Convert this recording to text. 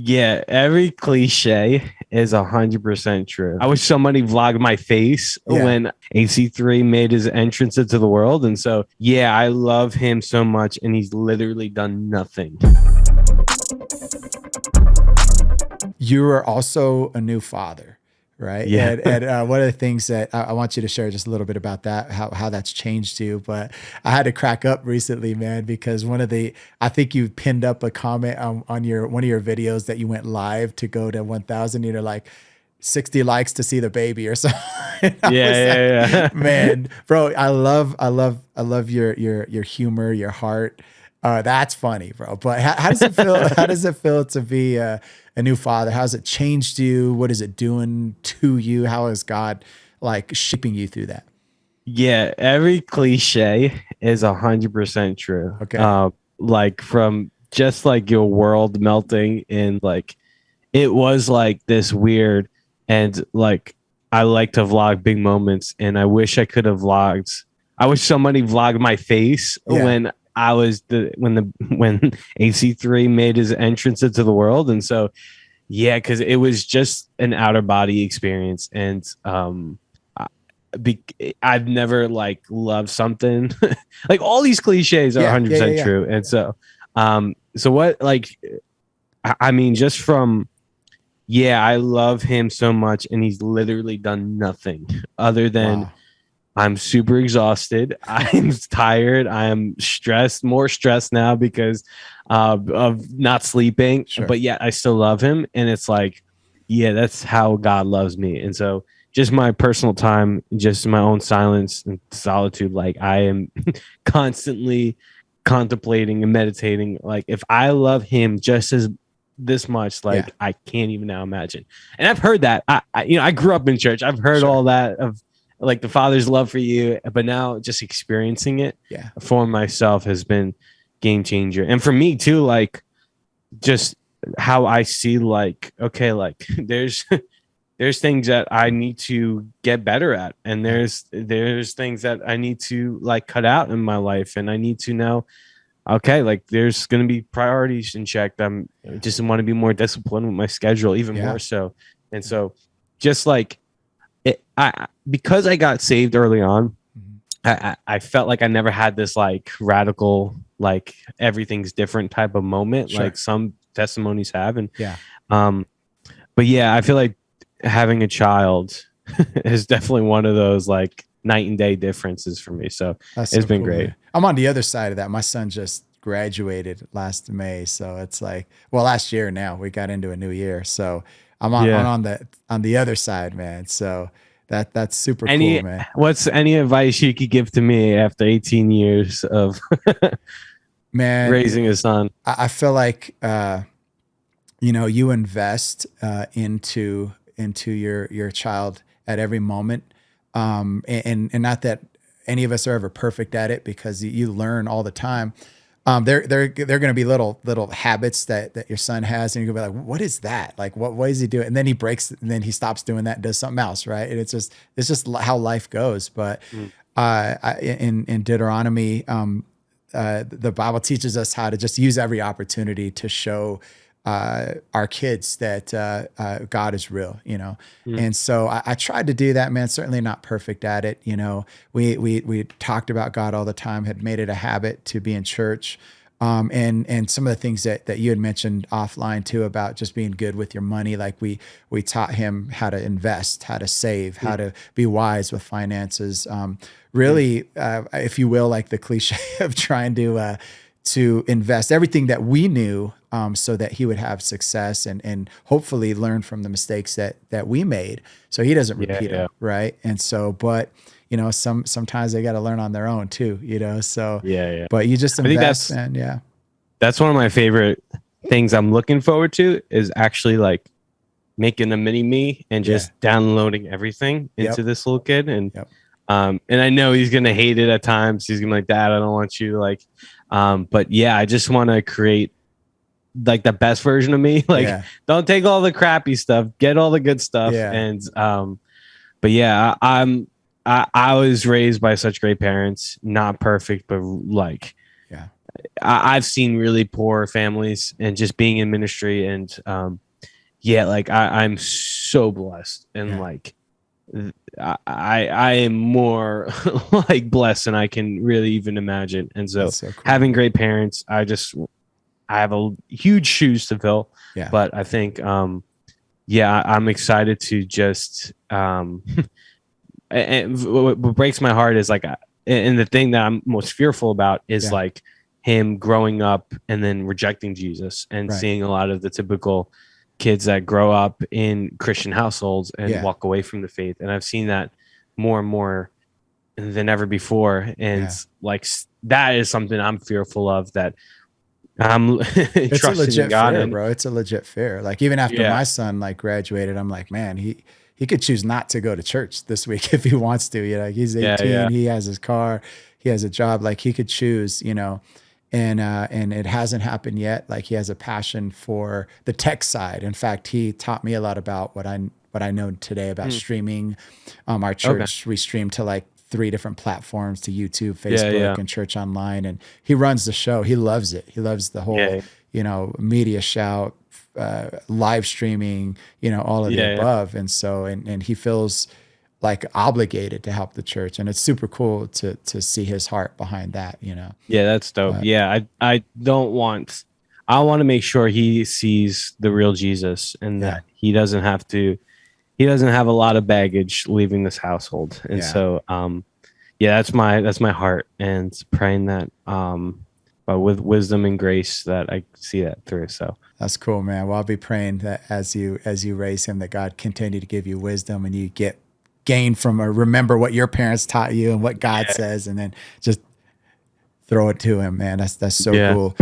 Yeah, every cliche is 100% true. I wish somebody vlogged my face when AC3 made his entrance into the world. And so, yeah, I love him so much, and he's literally done nothing. You are also a new father, right? Yeah. And one of the things that I want you to share just a little bit about that, how that's changed you. But I had to crack up recently, man, because I think you pinned up a comment on one of your videos that you went live to go to 1,000. You're like 60 likes to see the baby or something. Yeah. Man, bro, I love your humor, your heart. That's funny, bro. But how does it feel? How does it feel to be a new father? How's it changed you? What is it doing to you? How is God like shaping you through that? Yeah, every cliche is 100% true. Okay. Like from just like your world melting in like it was like this weird and like I like to vlog big moments and I wish I could have vlogged. I wish somebody vlogged my face when I was when AC3 made his entrance into the world. And so yeah, because it was just an outer body experience. And I've never like loved something like all these cliches are 100% true. And so so what like I mean just from I love him so much, and he's literally done nothing other than I'm super exhausted. I'm tired. I'm stressed, more stressed now because of not sleeping. Sure. But yet I still love him, and it's like, yeah, that's how God loves me. And so, just my personal time, just my own silence and solitude. Like I am constantly contemplating and meditating. Like if I love him just as this much, like I can't even now imagine. And I've heard that. I grew up in church. I've heard all that of like the Father's love for you, but now just experiencing it for myself has been game changer. And for me too, like just how I see like, okay, like there's things that I need to get better at, and there's things that I need to like cut out in my life, and I need to know, okay, like there's going to be priorities in check. I'm just want to be more disciplined with my schedule, even more so. And so just like because I got saved early on, I felt like I never had this like radical, like everything's different type of moment, like some testimonies have. And but yeah, I feel like having a child is definitely one of those like night and day differences for me. So it's been great. Man. I'm on the other side of that. My son just graduated last May. So it's like, well, last year now we got into a new year. So I'm on the other side, man. So that's super cool, man. What's any advice you could give to me after 18 years of man raising a son? I feel like, you invest into your child at every moment. And not that any of us are ever perfect at it, because you learn all the time. There going to be little habits that your son has, and you're gonna be like, what is that? Like, what is he doing? And then he breaks, and then he stops doing that and does something else. Right. And it's just how life goes. But, in Deuteronomy, the Bible teaches us how to just use every opportunity to show our kids that God is real, and so I tried to do that, man. Certainly not perfect at it, We talked about God all the time, had made it a habit to be in church, and some of the things that you had mentioned offline too about just being good with your money. Like we taught him how to invest, how to save, how to be wise with finances. Really, if you will, like the cliche of trying to invest everything that we knew, so that he would have success and hopefully learn from the mistakes that we made, so he doesn't repeat them, right? And so, but sometimes they got to learn on their own too, So But you just invest, and that's one of my favorite things I'm looking forward to is actually like making a mini me and just downloading everything into this little kid, and I know he's gonna hate it at times. He's gonna be like, Dad, I don't want you like. But yeah, I just want to create like the best version of me. Like, don't take all the crappy stuff, get all the good stuff. And, but yeah, I was raised by such great parents, not perfect, but like, I've seen really poor families, and just being in ministry, and yeah, like I'm so blessed, and Yeah. like I am more like blessed than I can really even imagine. And so That's so cool. having great parents, I have a huge shoes to fill, Yeah. but I think yeah, I'm excited to just and what breaks my heart is like and the thing that I'm most fearful about is Yeah. like him growing up and then rejecting Jesus, and Right. seeing a lot of the typical kids that grow up in Christian households and Yeah. walk away from the faith. And I've seen that more and more than ever before. And Yeah. like that is something I'm fearful of, that I'm It's a trusting in legit God. fear, And bro. It's a legit fear. Like even after yeah, my son like graduated, I'm like, man, he could choose not to go to church this week if he wants to. You know, like he's yeah, 18, yeah, he has his car, he has a job, like he could choose, you know. And it hasn't happened yet. Like he has a passion for the tech side. In fact, he taught me a lot about what I know today about mm, streaming. Our okay, church, we stream to like 3 different platforms, to YouTube, yeah, Facebook, yeah, and Church Online. And he runs the show. He loves it. He loves the whole, yeah, you know, media shout, live streaming, you know, all of the yeah, yeah. above. And so, and he feels like obligated to help the church. And it's super cool to see his heart behind that, you know. Yeah, that's dope. But Yeah, I don't want, I want to make sure he sees the real Jesus, and yeah, that he doesn't have a lot of baggage leaving this household. And yeah, so yeah, that's my heart, and praying that but with wisdom and grace that I see that through. So that's cool, man. Well, I'll be praying that as you raise him, that God continue to give you wisdom, and you get gain from, or remember what your parents taught you and what God yeah, says, and then just throw it to him, man. That's so yeah. cool.